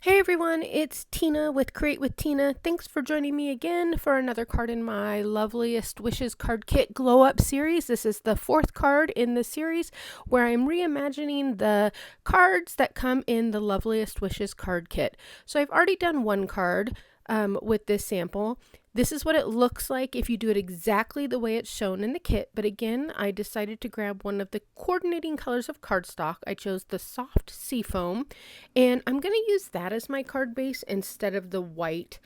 Hey everyone, it's Tina with Create with Tina. Thanks for joining me again for another card in my Loveliest Wishes Card Kit Glow Up series. This is the fourth card in the series where I'm reimagining the cards that come in the Loveliest Wishes Card Kit. So I've already done one card with this sample. This is what it looks like if you do it exactly the way it's shown in the kit, but again, I decided to grab one of the coordinating colors of cardstock. I chose the soft seafoam, and I'm going to use that as my card base instead of the white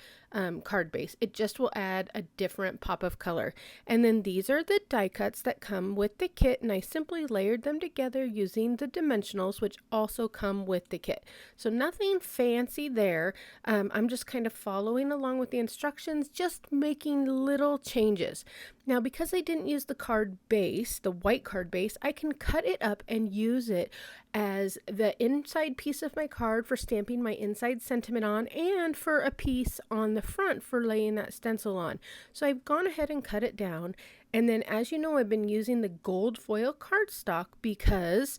card base. It just will add a different pop of color. And then these are the die cuts that come with the kit, and I simply layered them together using the dimensionals, which also come with the kit. So nothing fancy there. I'm just kind of following along with the instructions, just making little changes. Now, because I didn't use the card base, the white card base, I can cut it up and use it as the inside piece of my card for stamping my inside sentiment on, and for a piece on the front for laying that stencil on. So I've gone ahead and cut it down. And then, as you know, I've been using the gold foil cardstock because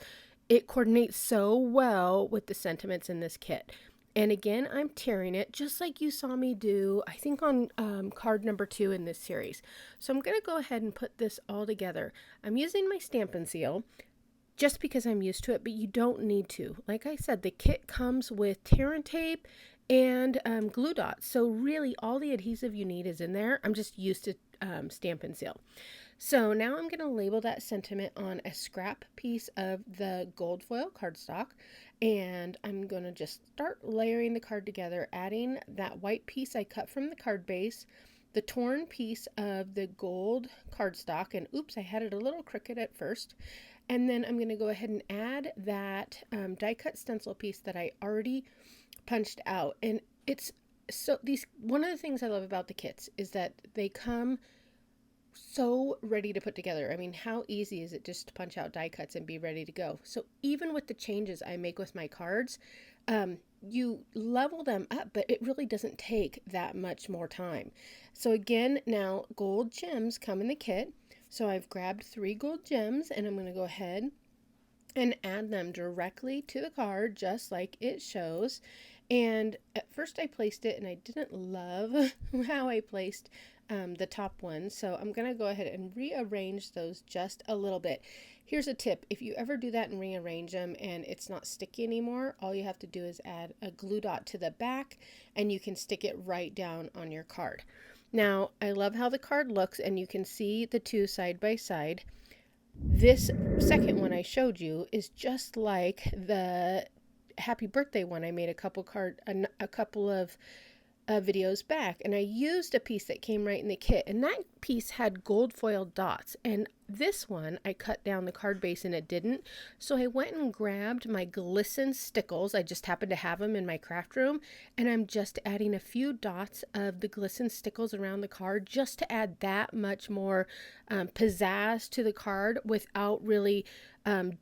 it coordinates so well with the sentiments in this kit. And again, I'm tearing it just like you saw me do, I think on card number 2 in this series. So I'm going to go ahead and put this all together. I'm using my Stampin' Seal just because I'm used to it, but you don't need to. Like I said, the kit comes with tear and tape and glue dots. So really all the adhesive you need is in there. I'm just used to Stampin' Seal. So now I'm going to label that sentiment on a scrap piece of the gold foil cardstock, and I'm going to just start layering the card together, adding that white piece I cut from the card base, the torn piece of the gold cardstock, and oops, I had it a little crooked at first, and then I'm going to go ahead and add that die cut stencil piece that I already punched out. And it's so one of the things I love about the kits is that they come so ready to put together. I mean, how easy is it just to punch out die cuts and be ready to go? So even with the changes I make with my cards, you level them up, but it really doesn't take that much more time. So again, now gold gems come in the kit. So I've grabbed 3 gold gems, and I'm going to go ahead and add them directly to the card just like it shows. And at first I placed it and I didn't love how I placed the top one, so I'm going to go ahead and rearrange those just a little bit. Here's a tip: if you ever do that and rearrange them and it's not sticky anymore, all you have to do is add a glue dot to the back and you can stick it right down on your card. Now, I love how the card looks, and you can see the two side by side. This second one I showed you is just like the happy birthday one I made a couple of videos back, and I used a piece that came right in the kit, and that piece had gold foil dots, and this one I cut down the card base and it didn't, so I went and grabbed my glisten Stickles. I just happened to have them in my craft room, and I'm just adding a few dots of the glisten Stickles around the card just to add that much more pizzazz to the card without really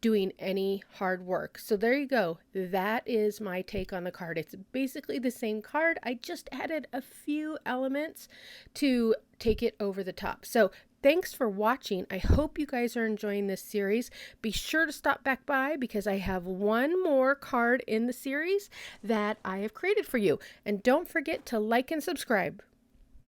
doing any hard work. So there you go. That is my take on the card. It's basically the same card. I just added a few elements to take it over the top. So thanks for watching. I hope you guys are enjoying this series. Be sure to stop back by because I have one more card in the series that I have created for you. And don't forget to like and subscribe.